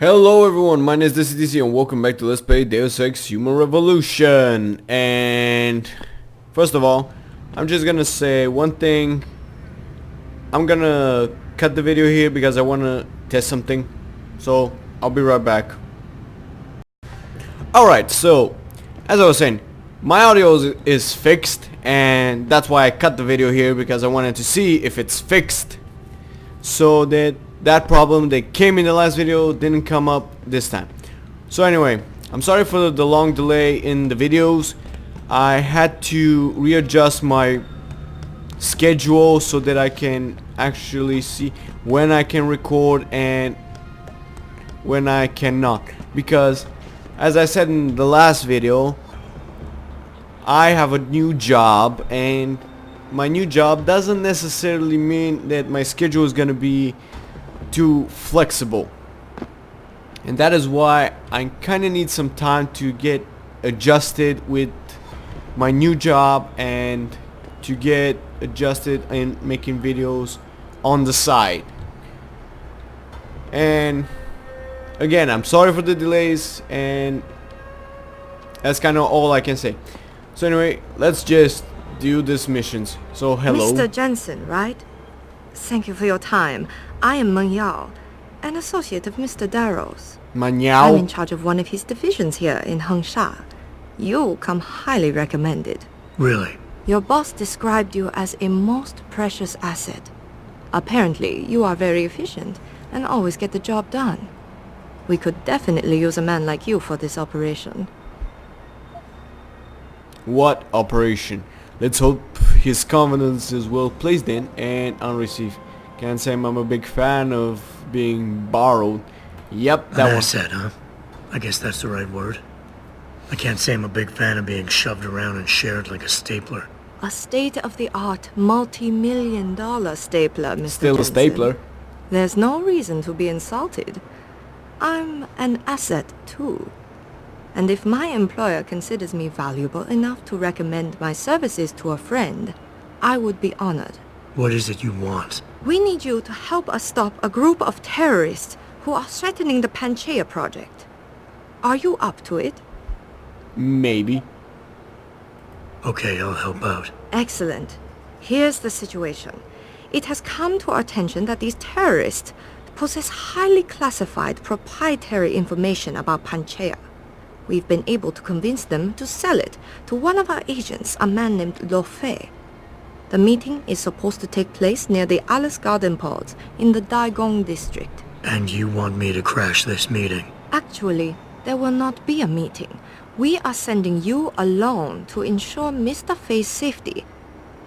Hello everyone, my name is DCDC and welcome back to Let's Play Deus Ex Human Revolution. And first of all, I'm just gonna say one thing. I'm gonna cut the video here because I wanna test something. So I'll be right back. Alright, so as I was saying, my audio is fixed, and that's why I cut the video here, because I wanted to see if it's fixed, so that problem that came in the last video didn't come up this time. So anyway, I'm sorry for the long delay in the videos. I had to readjust my schedule so that I can actually see when I can record and when I cannot, because as I said in the last video, I have a new job, and my new job doesn't necessarily mean that my schedule is gonna be too flexible, and that is why I kinda need some time to get adjusted with my new job and to get adjusted in making videos on the side. And again, I'm sorry for the delays, and that's kinda all I can say. So anyway, let's just do these missions. So hello. Mr. Jensen, right? Thank you for your time. I am Meng Yao, an associate of Mr. Darrow's. I'm in charge of one of his divisions here in Hengsha. You come highly recommended. Really? Your boss described you as a most precious asset. Apparently, you are very efficient and always get the job done. We could definitely use a man like you for this operation. What operation? Let's hope his confidence is well placed in and unreceived. Can't say I'm a big fan of being borrowed. Yep, that An was asset, huh? I guess that's the right word. I can't say I'm a big fan of being shoved around and shared like a stapler. A state-of-the-art, multi-million-dollar stapler, Mr. still a Jensen. stapler. There's no reason to be insulted. I'm an asset, too. And if my employer considers me valuable enough to recommend my services to a friend, I would be honored. What is it you want? We need you to help us stop a group of terrorists who are threatening the Panchaea project. Are you up to it? Maybe. Okay, I'll help out. Excellent. Here's the situation. It has come to our attention that these terrorists possess highly classified proprietary information about Panchaea. We've been able to convince them to sell it to one of our agents, a man named Lo Fei. The meeting is supposed to take place near the Alice Garden pods in the Daigong district. And you want me to crash this meeting? Actually, there will not be a meeting. We are sending you alone to ensure Mr. Fei's safety.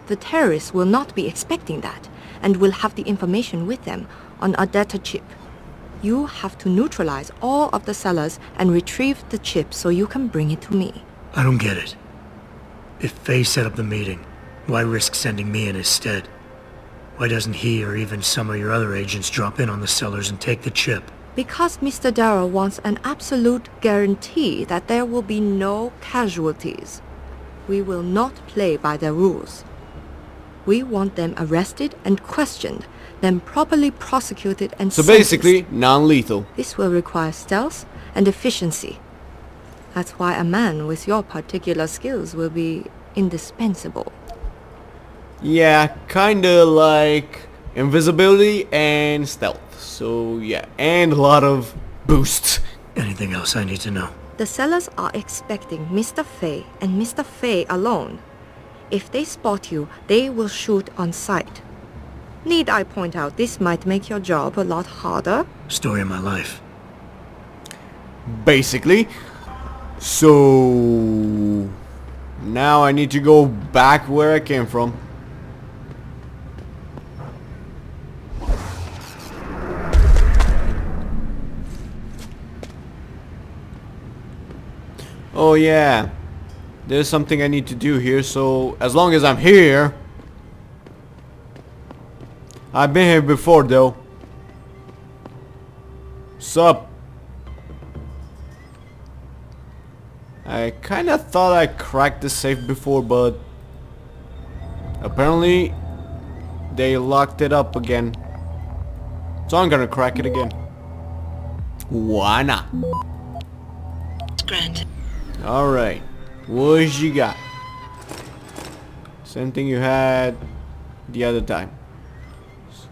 The terrorists will not be expecting that, and will have the information with them on a data chip. You have to neutralize all of the sellers and retrieve the chip so you can bring it to me. I don't get it. If Faye set up the meeting, why risk sending me in his stead? Why doesn't he or even some of your other agents drop in on the sellers and take the chip? Because Mr. Darrow wants an absolute guarantee that there will be no casualties. We will not play by their rules. We want them arrested and questioned, then properly prosecuted and So sentenced. basically, non-lethal. This will require stealth and efficiency. That's why a man with your particular skills will be indispensable. Yeah, kinda like invisibility and stealth. So yeah, and a lot of boosts. Anything else I need to know? The sellers are expecting Mr. Fei and Mr. Fei alone. If they spot you, they will shoot on sight. Need I point out this might make your job a lot harder? Story of my life. Basically. So now I need to go back where I came from. Oh yeah, there's something I need to do here, so as long as I'm here. I've been here before though. Sup? I kinda thought I cracked the safe before, but apparently they locked it up again. So I'm gonna crack it again. Juana. Granted. Alright. What you got? Same thing you had the other time. So,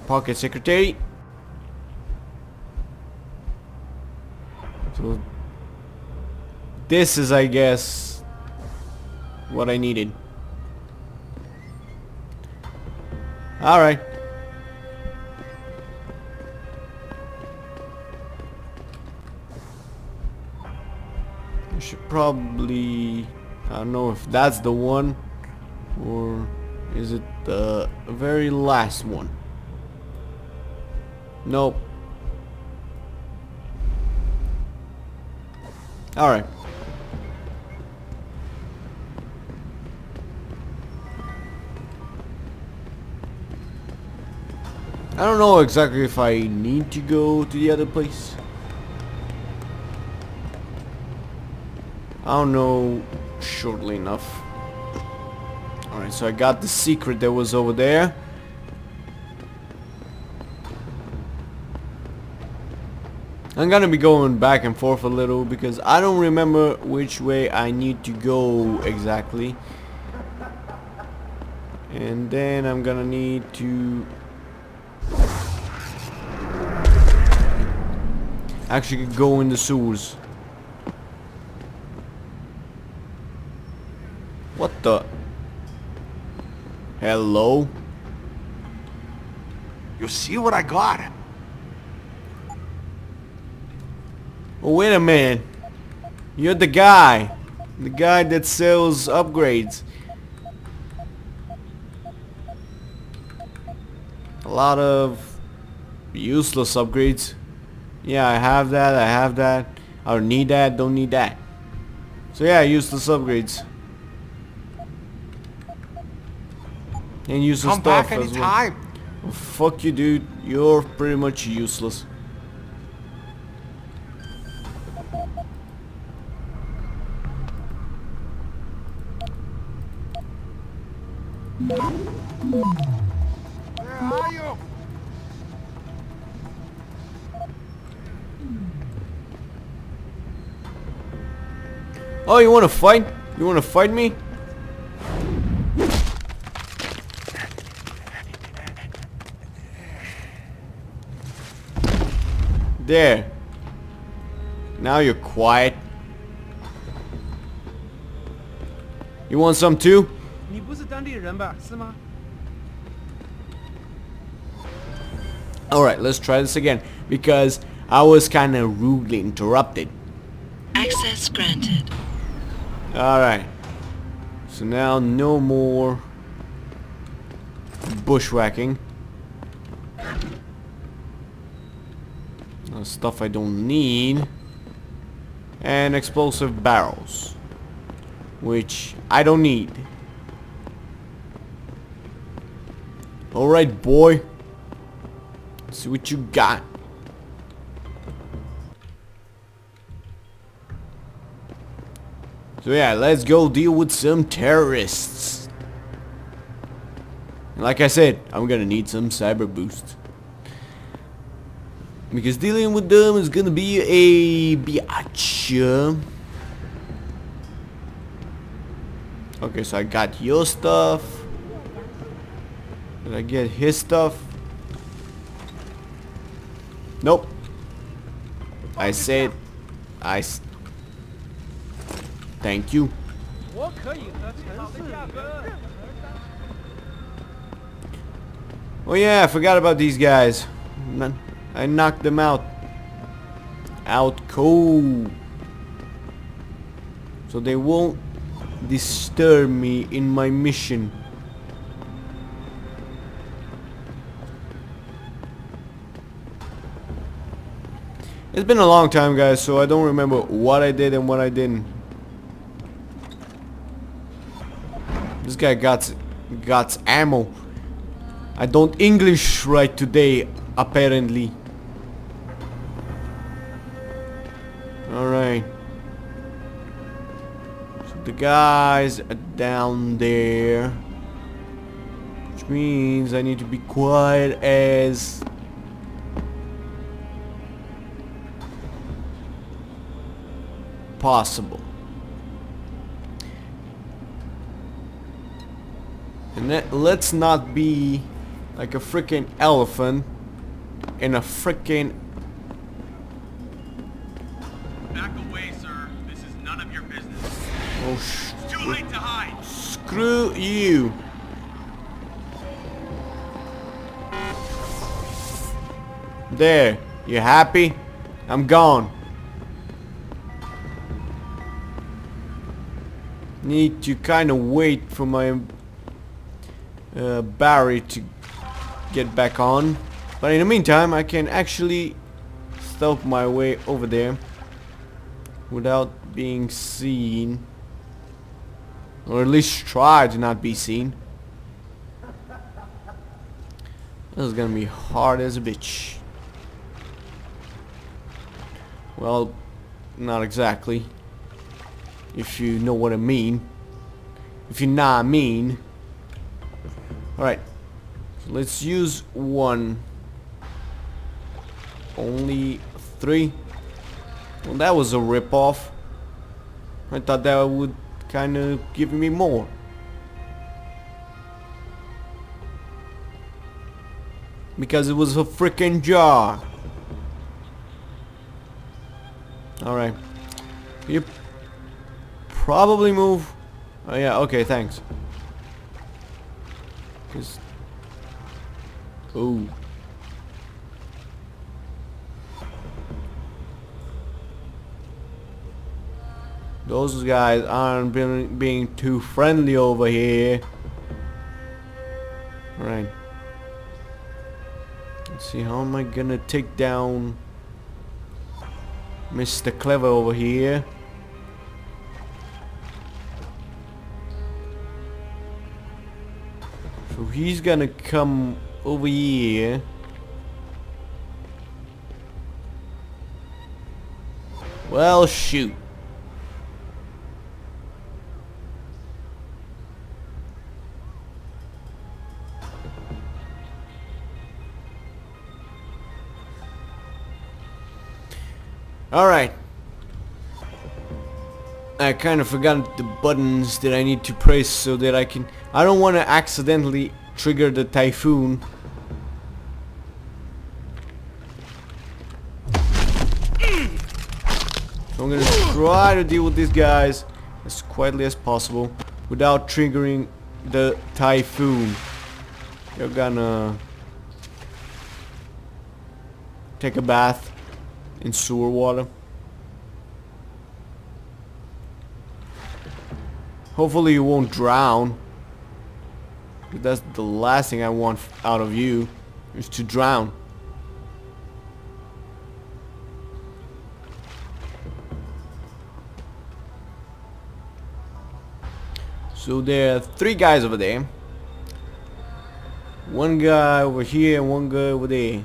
pocket secretary. So this is, I guess, what I needed. Alright. I should probably... I don't know if that's the one, or is it the very last one? Nope. Alright. I don't know exactly if I need to go to the other place. I'll know shortly enough. Alright, so I got the secret that was over there. I'm gonna be going back and forth a little because I don't remember which way I need to go exactly. And then I'm gonna need to actually go in the sewers. What the? Hello? You see what I got? Oh, wait a minute. You're the guy. The guy that sells upgrades. A lot of useless upgrades. Yeah, I have that, I have that. I don't need that, don't need that. So yeah, useless upgrades. And useless Come stuff back as well. anytime. Well, fuck you, dude. You're pretty much useless. Where are you? Oh, you wanna fight? You wanna fight me? There. Now you're quiet. You want some too? 你不是当地人吧？是吗？ Alright, let's try this again. Because I was kinda rudely interrupted. Access granted. Alright. So now no more bushwhacking. Stuff I don't need. And explosive barrels. Which I don't need. Alright, boy. Let's see what you got. So yeah, let's go deal with some terrorists. And like I said, I'm gonna need some cyber boost. Because dealing with them is gonna be a biatch. Okay, so I got your stuff. Did I get his stuff? Nope. I said thank you. 我可以和城市价格。 Oh yeah, I forgot about these guys. I knocked them out. Out cold. So they won't disturb me in my mission. It's been a long time, guys, so I don't remember what I did and what I didn't. This guy got ammo. I don't English right today, apparently. Alright. So the guys are down there. Which means I need to be quiet as... possible. And let's not be like a freaking elephant in a freaking... Back away, sir. This is none of your business. Oh, It's too late to hide. screw you. There. You happy? I'm gone. Need to kind of wait for my battery to get back on. But in the meantime, I can actually stealth my way over there without being seen. Or at least try to not be seen. This is gonna be hard as a bitch. Well, not exactly. If you know what I mean. If you know what I mean. Alright. So let's use one. Only 3. Well, that was a rip-off. I thought that would kind of give me more. Because it was a freaking jar. Alright. You probably move. Oh yeah, okay, thanks. Just... oh. Those guys aren't being too friendly over here. Alright. Let's see, how am I gonna take down Mr. Clever over here? So he's gonna come over here. Well, shoot. Alright. I kind of forgot the buttons that I need to press so that I can... I don't want to accidentally trigger the typhoon. So I'm gonna try to deal with these guys as quietly as possible without triggering the typhoon. You're gonna take a bath in sewer water. Hopefully you won't drown. That's the last thing I want out of you, is to drown. So there are 3 guys over there. 1 guy over here and 1 guy over there.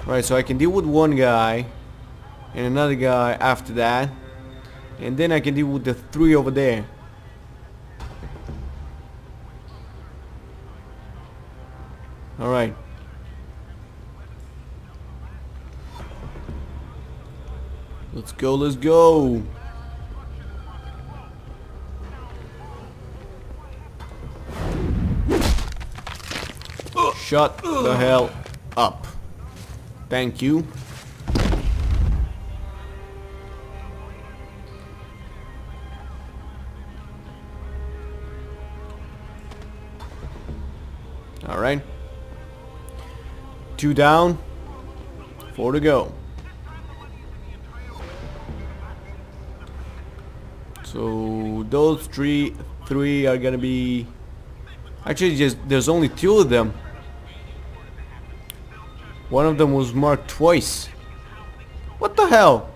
Right, so I can deal with 1 guy and another guy after that, and then I can deal with the 3 over there. Alright. Let's go, let's go. Shut the hell up. Thank you. Alright. 2 down. 4 to go. So those three are gonna be... Actually, just there's only 2 of them. One of them was marked twice. What the hell?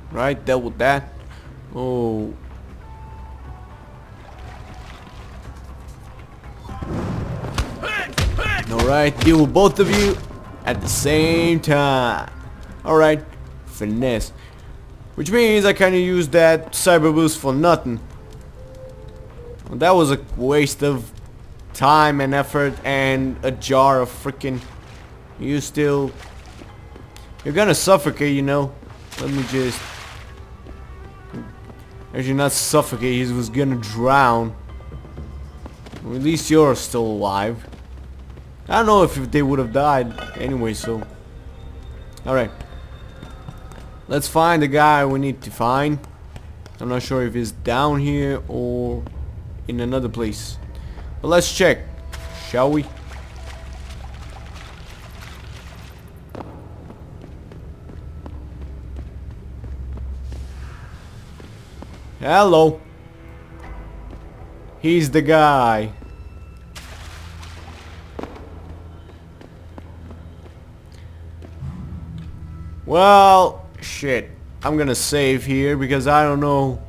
Right, dealt with that. Oh. Alright, deal with both of you at the same time. Alright. Finesse. Which means I kinda used that cyber boost for nothing. Well, that was a waste of time and effort and a jar of freaking... You're gonna suffocate, you know. Let me just... Actually not suffocate, he was gonna drown. Well, at least you're still alive. I don't know if they would have died anyway, so... Alright. Let's find the guy we need to find. I'm not sure if he's down here or in another place. But let's check, shall we? Hello. He's the guy. Well, shit. I'm gonna save here because I don't know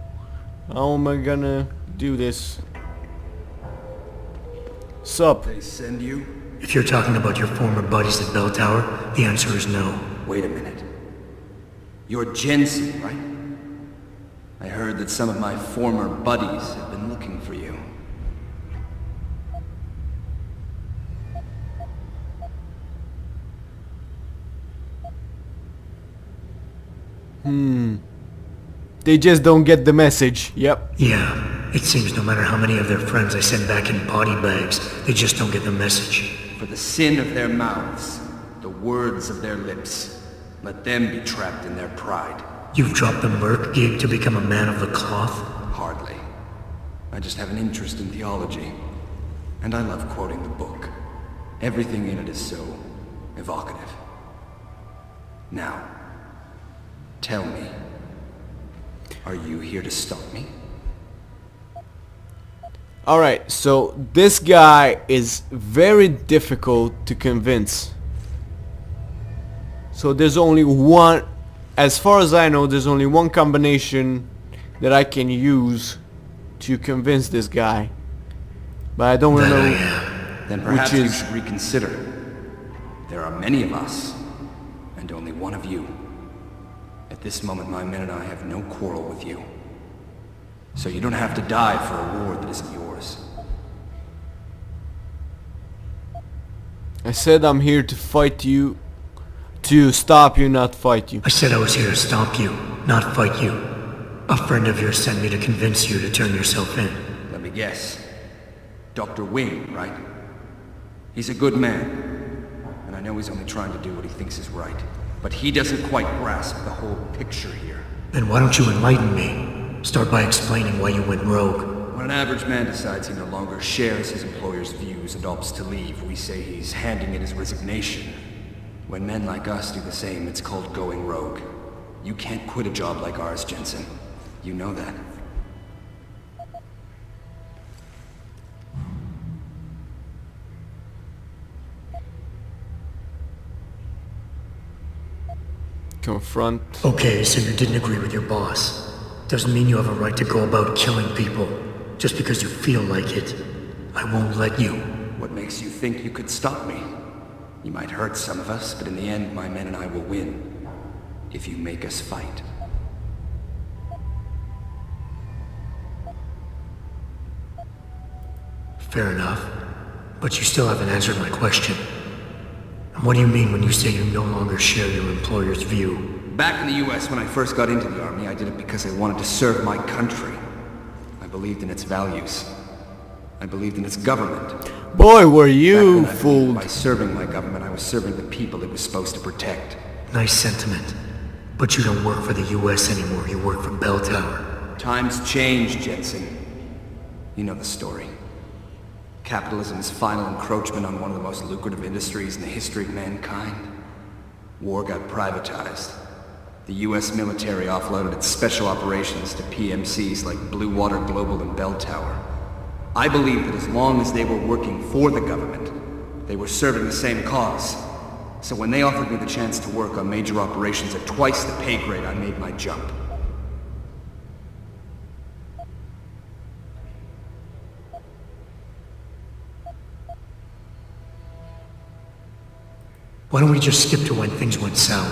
how am I gonna do this. Sup? They send you? If you're talking about your former buddies at Bell Tower, the answer is no. Wait a minute. You're Jensen, right? I heard that some of my former buddies have been looking for you. They just don't get the message. Yep. Yeah, it seems no matter how many of their friends I send back in body bags, they just don't get the message. For the sin of their mouths, the words of their lips, let them be trapped in their pride. You've dropped the merc gig to become a man of the cloth? Hardly. I just have an interest in theology. And I love quoting the book. Everything in it is so evocative. Now, tell me, are you here to stop me? Alright, so this guy is very difficult to convince. So there's only one, as far as I know, there's only one combination that I can use to convince this guy. But I don't know Then perhaps which you is... should reconsider. There are many of us, and only one of you. At this moment, my men and I have no quarrel with you. So you don't have to die for a war that isn't yours. I said I'm here to fight you, to stop you, not fight you. I said I was here to stop you, not fight you. A friend of yours sent me to convince you to turn yourself in. Let me guess. Dr. Wing, right? He's a good man. And I know he's only trying to do what he thinks is right. But he doesn't quite grasp the whole picture here. Then why don't you enlighten me? Start by explaining why you went rogue. When an average man decides he no longer shares his employer's views and opts to leave, we say he's handing in his resignation. When men like us do the same, it's called going rogue. You can't quit a job like ours, Jensen. You know that. Confront. Okay, so you didn't agree with your boss. Doesn't mean you have a right to go about killing people. Just because you feel like it. I won't let you. What makes you think you could stop me? You might hurt some of us, but in the end, my men and I will win. If you make us fight. Fair enough. But you still haven't answered my question. And what do you mean when you say you no longer share your employer's view? Back in the US, when I first got into the Army, I did it because I wanted to serve my country. I believed in its values. I believed in its government. Boy, were you Back then, I believed fooled. by serving my government, I was serving the people it was supposed to protect. Nice sentiment. But you don't work for the US anymore, you work for Bell Tower. Times change, Jensen. You know the story. Capitalism's final encroachment on one of the most lucrative industries in the history of mankind. War got privatized. The US military offloaded its special operations to PMCs like Blue Water Global and Bell Tower. I believed that as long as they were working for the government, they were serving the same cause. So when they offered me the chance to work on major operations at twice the pay grade, I made my jump. Why don't we just skip to when things went sour?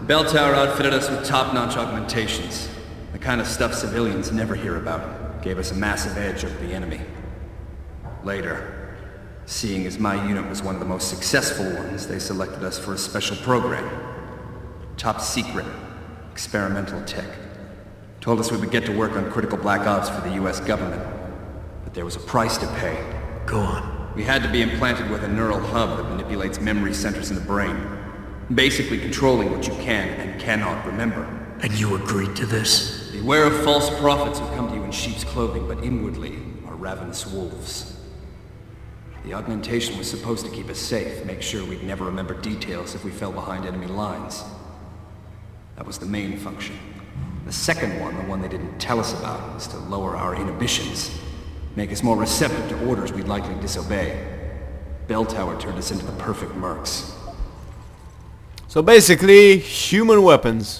Bell Tower outfitted us with top-notch augmentations. The kind of stuff civilians never hear about. Gave us a massive edge over the enemy. Later, seeing as my unit was one of the most successful ones, they selected us for a special program. Top secret, experimental tech. Told us we would get to work on critical black ops for the US government. But there was a price to pay. Go on. We had to be implanted with a neural hub that manipulates memory centers in the brain. Basically controlling what you can and cannot remember. And you agreed to this? Beware of false prophets who come to you in sheep's clothing, but inwardly are ravenous wolves. The augmentation was supposed to keep us safe, make sure we'd never remember details if we fell behind enemy lines. That was the main function. The second one, the one they didn't tell us about, was to lower our inhibitions. Make us more receptive to orders we'd likely disobey. Bell Tower turned us into the perfect mercs. So basically, human weapons.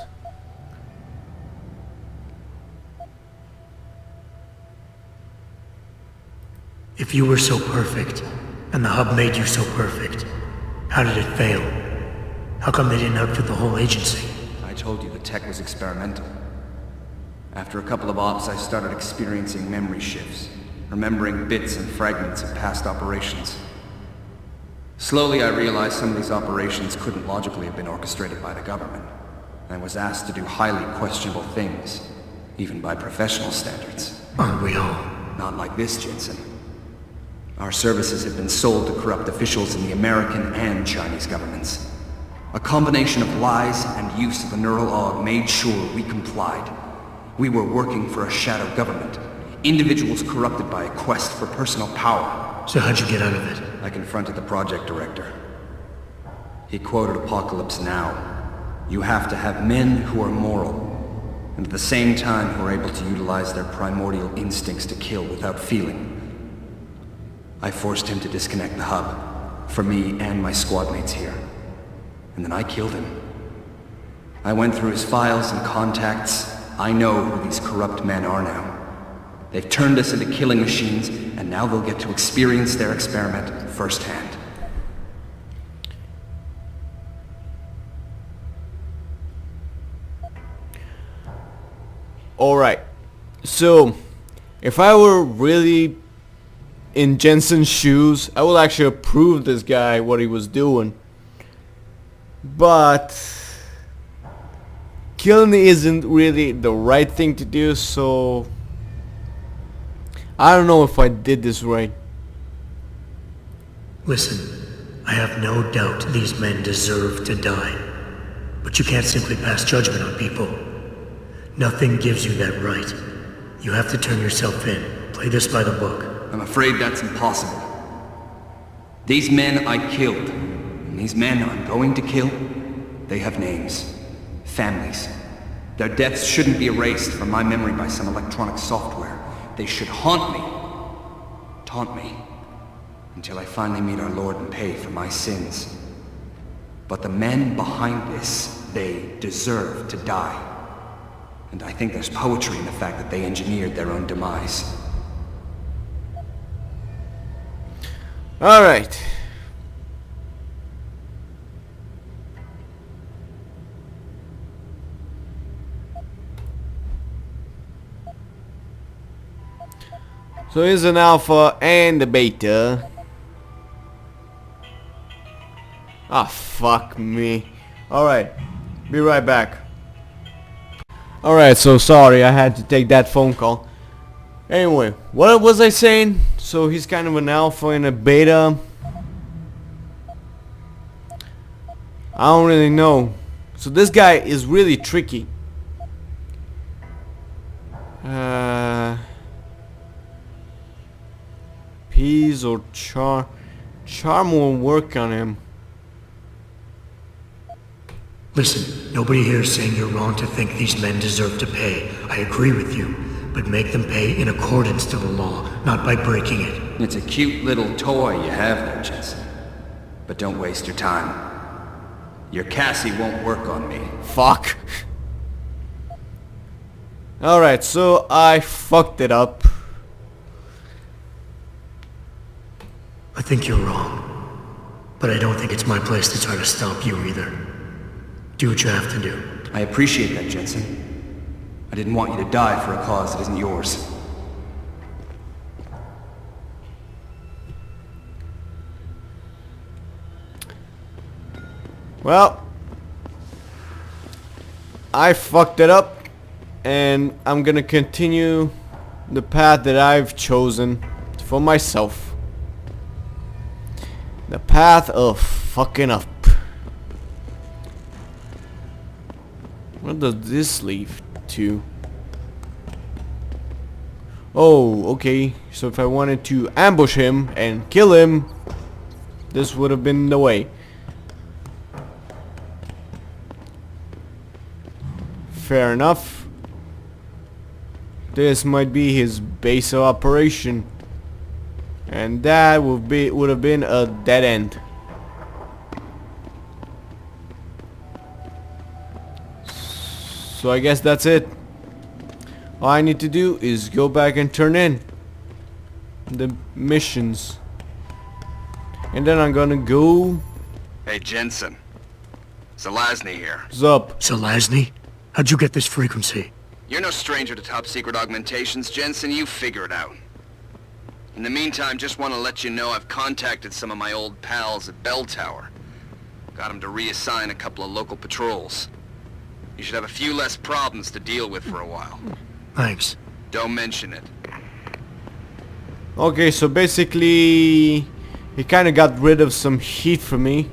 If you were so perfect, and the hub made you so perfect, how did it fail? How come they didn't outfit the whole agency? I told you the tech was experimental. After a couple of ops, I started experiencing memory shifts, remembering bits and fragments of past operations. Slowly, I realized some of these operations couldn't logically have been orchestrated by the government, and was asked to do highly questionable things, even by professional standards. Aren't we all? Not like this, Jensen. Our services have been sold to corrupt officials in the American and Chinese governments. A combination of lies and use of the neural aug made sure we complied. We were working for a shadow government. Individuals corrupted by a quest for personal power. So how'd you get out of it? I confronted the project director. He quoted Apocalypse Now. You have to have men who are moral, and at the same time who are able to utilize their primordial instincts to kill without feeling. I forced him to disconnect the hub, for me and my squad mates here. And then I killed him. I went through his files and contacts. I know who these corrupt men are now. They've turned us into killing machines, and now they'll get to experience their experiment firsthand. Alright, so if I were really in Jensen's shoes, I would actually approve this guy what he was doing. But killing isn't really the right thing to do, so I don't know if I did this right. Listen, I have no doubt these men deserve to die. But you can't simply pass judgment on people. Nothing gives you that right. You have to turn yourself in. Play this by the book. I'm afraid that's impossible. These men I killed, and these men I'm going to kill, they have names, families. Their deaths shouldn't be erased from my memory by some electronic software. They should haunt me, taunt me, until I finally meet our Lord and pay for my sins. But the men behind this, they deserve to die. And I think there's poetry in the fact that they engineered their own demise. Alright. So here's an alpha and a beta. Ah, fuck me. Alright, be right back. Alright, so sorry, I had to take that phone call. Anyway, what was I saying? So he's kind of an alpha and a beta. I don't really know. So this guy is really tricky. Peas or charm. Charm won't work on him. Listen, nobody here is saying you're wrong to think these men deserve to pay. I agree with you. But make them pay in accordance to the law, not by breaking it. It's a cute little toy you have there, Jensen. But don't waste your time. Your Cassie won't work on me. Fuck. Alright, so I fucked it up. I think you're wrong. But I don't think it's my place to try to stop you either. Do what you have to do. I appreciate that, Jensen. I didn't want you to die for a cause that isn't yours. Well, I fucked it up, and I'm gonna continue the path that I've chosen for myself. The path of fucking up. What does this lead to? Oh, okay. So if I wanted to ambush him and kill him, this would have been the way. Fair enough. This might be his base of operation, and that would have been a dead end. So I guess that's it. All I need to do is go back and turn in the missions, and then I'm gonna go. Hey, Jensen. Zelazny here. Zup. Zelazny? How'd you get this frequency? You're no stranger to top-secret augmentations, Jensen. You figure it out. In the meantime, just want to let you know I've contacted some of my old pals at Bell Tower. Got them to reassign a couple of local patrols. You should have a few less problems to deal with for a while. Thanks. Don't mention it. Okay, so basically he kinda got rid of some heat from me,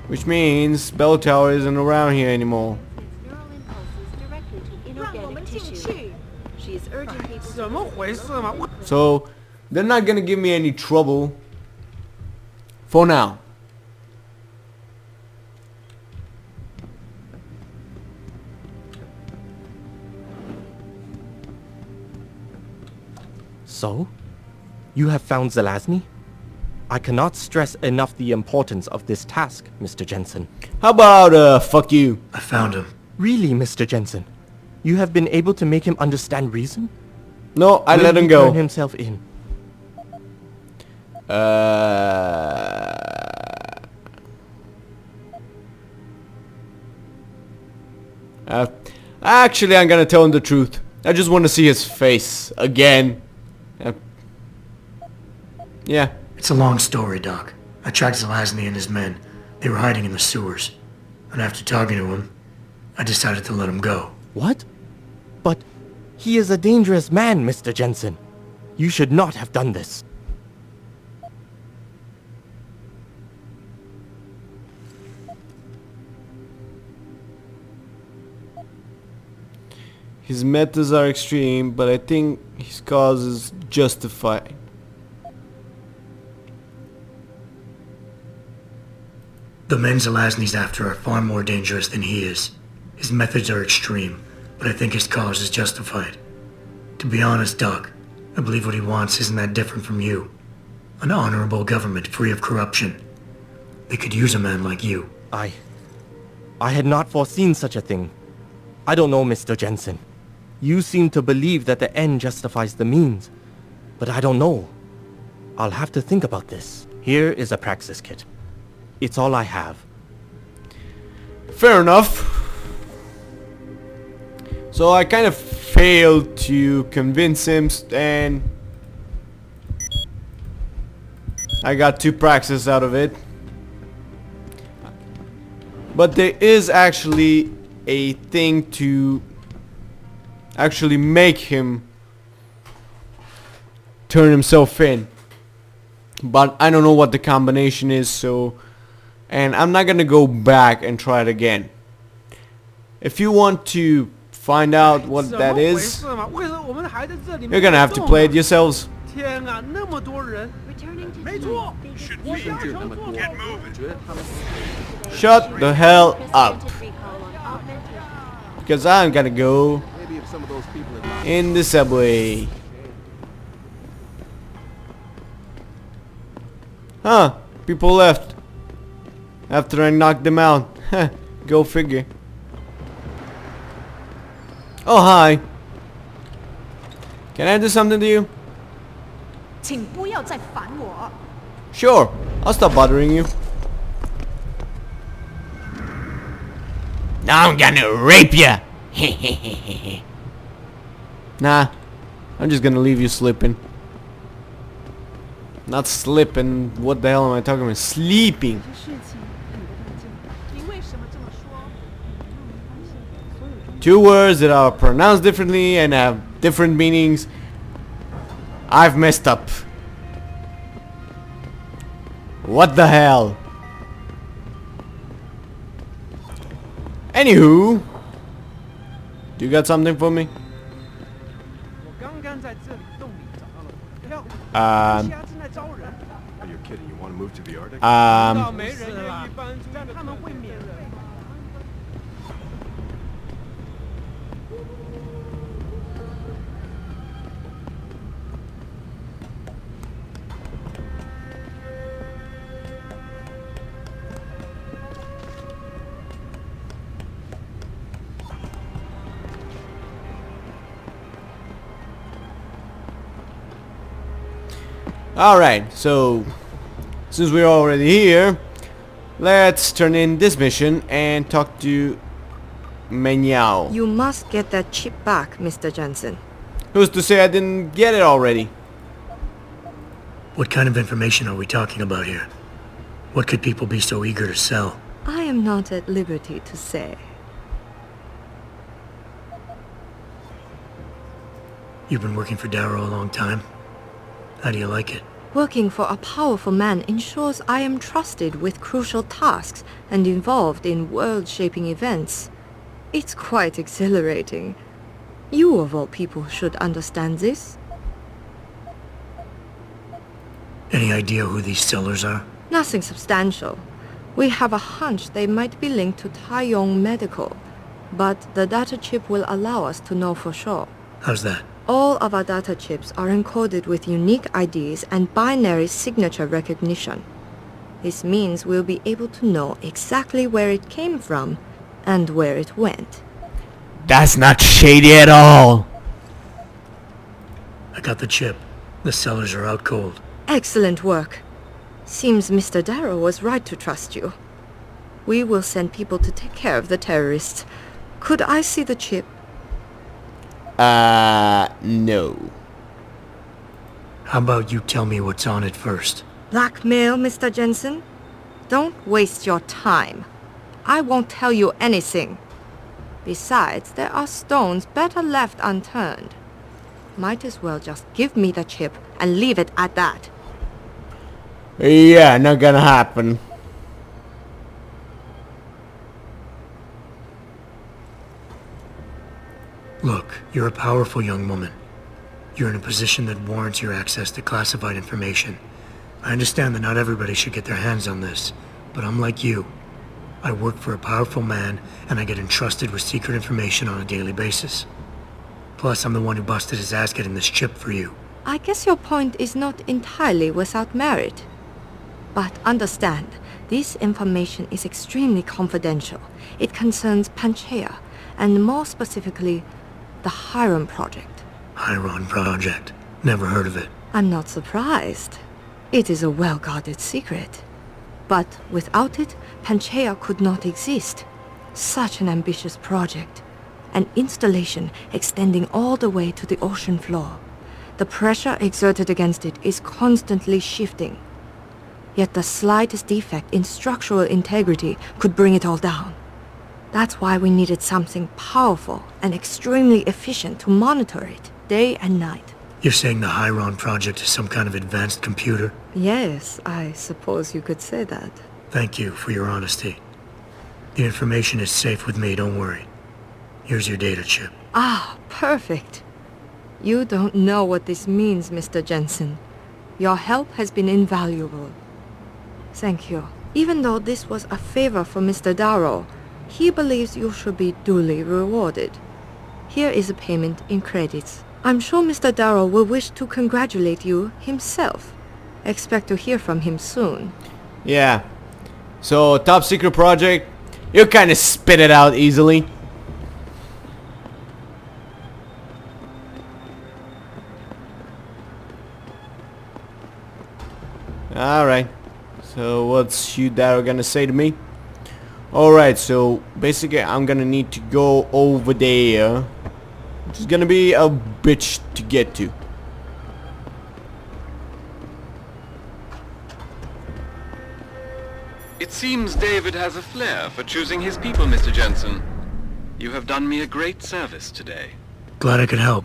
which means Bell Tower isn't around here anymore. Neural impulses directly to inorganic tissue. She is urging people 怎么回事嘛？ So they're not gonna give me any trouble for now. So, you have found Zelazny? I cannot stress enough the importance of this task, Mr. Jensen. How about fuck you? I found him. Really, Mr. Jensen? You have been able to make him understand reason? No, I Will let him he go. turn himself in? Actually, I'm gonna tell him the truth. I just want to see his face again. Yeah. It's a long story, Doc. I tracked Zelazny and his men. They were hiding in the sewers. And after talking to him, I decided to let him go. What? But he is a dangerous man, Mr. Jensen. You should not have done this. His methods are extreme, but I think his cause is justified. The men Zelazny's after are far more dangerous than he is. His methods are extreme, but I think his cause is justified. To be honest, Doc, I believe what he wants isn't that different from you. An honorable government free of corruption. They could use a man like you. I had not foreseen such a thing. I don't know, Mr. Jensen. You seem to believe that the end justifies the means, but I don't know. I'll have to think about this. Here is a praxis kit. It's all I have. Fair enough. So I kind of failed to convince him, and I got 2 praxis out of it. But there is actually a thing to actually make him turn himself in. But I don't know what the combination is, so... And I'm not gonna go back and try it again. If you want to find out what that is, 怎么回事嘛？为什么我们还在这里？ you're gonna have to play it yourselves. 天啊，那么多人！ returning to 没错，我要求做错。 Shut the hell up. recall on augmented. Because I'm gonna go in the subway. Huh, people left after I knocked them out. Go figure. Oh, hi. Can I do something to you? 请不要再烦我。 Sure, I'll stop bothering you. Now I'm gonna rape ya. Nah, I'm just gonna leave you slipping. Not slipping. What the hell am I talking about? Sleeping. 这事情很不对劲，您为什么这么说？所有中 Two words that are pronounced differently and have different meanings. I've messed up. What the hell? Anywho, do you got something for me? 我刚刚在这里洞里找到了我的票，Um, 家正在招人， Are you kidding? You want to move to the Arctic? 倒没人愿意帮助，但他们会免人。 Alright, so since we're already here, let's turn in this mission and talk to Menyao. You must get that chip back, Mr. Jensen. Who's to say I didn't get it already? What kind of information are we talking about here? What could people be so eager to sell? I am not at liberty to say. You've been working for Darrow a long time. How do you like it? Working for a powerful man ensures I am trusted with crucial tasks and involved in world-shaping events. It's quite exhilarating. You of all people should understand this. Any idea who these sellers are? Nothing substantial. We have a hunch they might be linked to Taiyong Medical, but the data chip will allow us to know for sure. How's that? All of our data chips are encoded with unique IDs and binary signature recognition. This means we'll be able to know exactly where it came from and where it went. That's not shady at all. I got the chip. The sellers are out cold. Excellent work. Seems Mr. Darrow was right to trust you. We will send people to take care of the terrorists. Could I see the chip? No. How about you tell me what's on it first? Blackmail, Mr. Jensen? Don't waste your time. I won't tell you anything. Besides, there are stones better left unturned. Might as well just give me the chip and leave it at that. Yeah, not gonna happen. Look, you're a powerful young woman. You're in a position that warrants your access to classified information. I understand that not everybody should get their hands on this, but I'm like you. I work for a powerful man, and I get entrusted with secret information on a daily basis. Plus, I'm the one who busted his ass getting this chip for you. I guess your point is not entirely without merit. But understand, this information is extremely confidential. It concerns Panchaea, and more specifically, the Hiram Project. Hiron Project. Never heard of it. I'm not surprised. It is a well-guarded secret. But without it, Panchaea could not exist. Such an ambitious project. An installation extending all the way to the ocean floor. The pressure exerted against it is constantly shifting. Yet the slightest defect in structural integrity could bring it all down. That's why we needed something powerful and extremely efficient to monitor it, day and night. You're saying the Hiron Project is some kind of advanced computer? Yes, I suppose you could say that. Thank you for your honesty. The information is safe with me, don't worry. Here's your data chip. Ah, perfect. You don't know what this means, Mr. Jensen. Your help has been invaluable. Thank you. Even though this was a favor for Mr. Darrow, he believes you should be duly rewarded. Here is a payment in credits. I'm sure Mr. Darrow will wish to congratulate you himself. Expect to hear from him soon. Yeah. So, top secret project, you kind of spit it out easily. Alright. So, what's you Darrow gonna say to me? Alright, so basically I'm gonna need to go over there, which is gonna be a bitch to get to. It seems David has a flair for choosing his people, Mr. Jensen. You have done me a great service today. Glad I could help.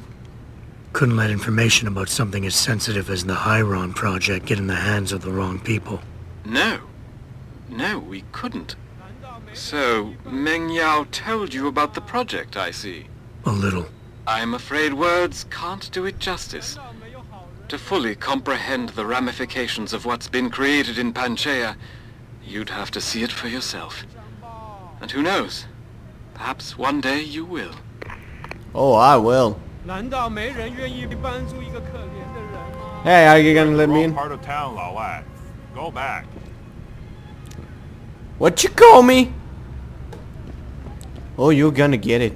Couldn't let information about something as sensitive as the Hyron project get in the hands of the wrong people. No. No, we couldn't. So, Meng Yao told you about the project, I see. A little. I'm afraid words can't do it justice. To fully comprehend the ramifications of what's been created in Panchaea, you'd have to see it for yourself. And who knows? Perhaps one day you will. Oh, I will. 难道没人愿意帮助一个可怜的人吗？ Hey, are you gonna let me in? Part of town, 老外. Go back. What you call me? Oh, you're gonna get it.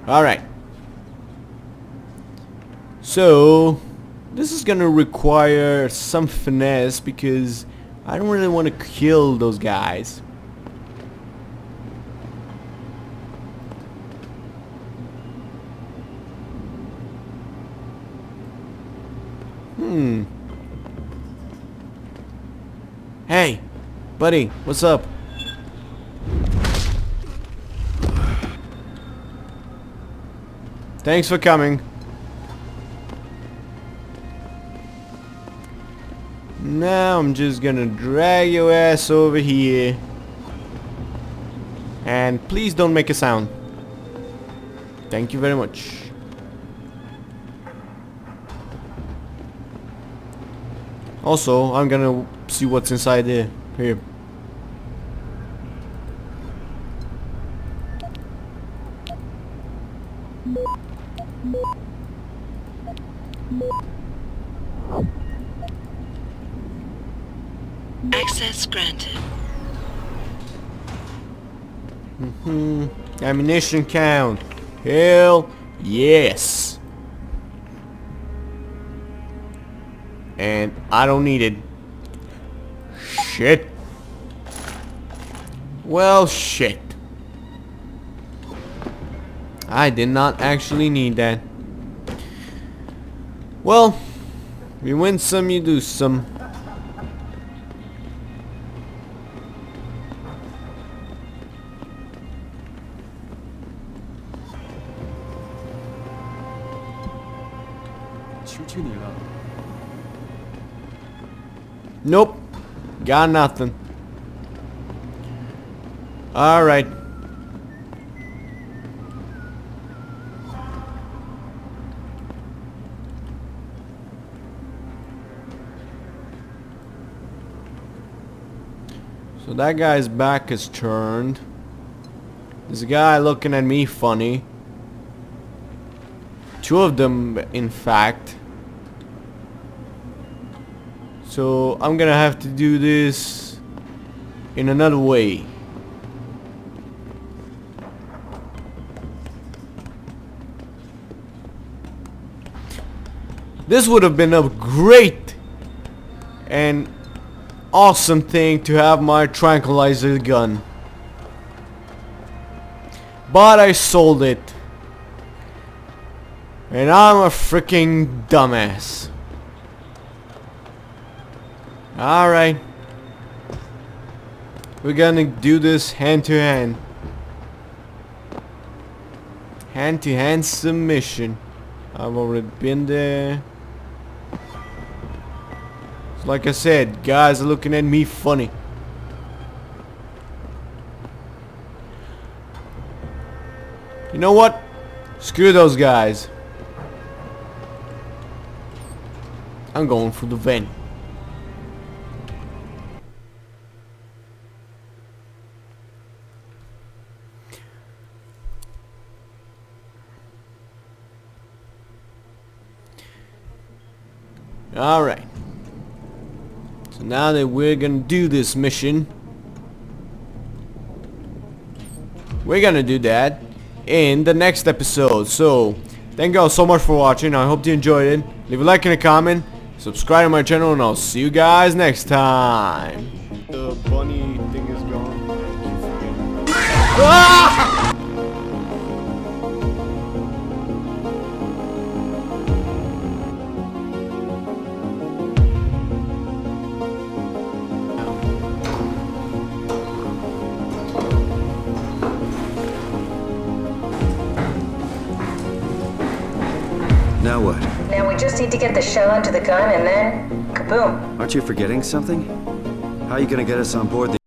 Alright. So, this is gonna require some finesse because I don't really want to kill those guys. Hey, buddy, what's up? Thanks for coming. Now I'm just gonna drag your ass over here. And please don't make a sound. Thank you very much. Also, I'm gonna see what's inside there. Here. Access granted. Ammunition count. Hell yes. And I don't need it. Shit. Well, shit. I did not actually need that. Well, you win some, you lose some. Nope. Got nothing. Alright. So that guy's back is turned. There's a guy looking at me funny. Two of them, in fact. So I'm gonna have to do this in another way. This would have been a great and awesome thing to have my tranquilizer gun. But I sold it. And I'm a freaking dumbass. Alright. We're gonna do this hand to hand. Hand to hand submission. I've already been there. Like I said, guys are looking at me funny. You know what? Screw those guys. I'm going for the vent. Alright. So now that we're gonna do this mission, we're gonna do that in the next episode. So thank you all so much for watching. I hope you enjoyed it. Leave a like and a comment, subscribe to my channel, and I'll see you guys next time. The bunny thing is gone. Ah! Now what? Now we just need to get the shell onto the gun and then kaboom. Aren't you forgetting something? How are you gonna get us on board the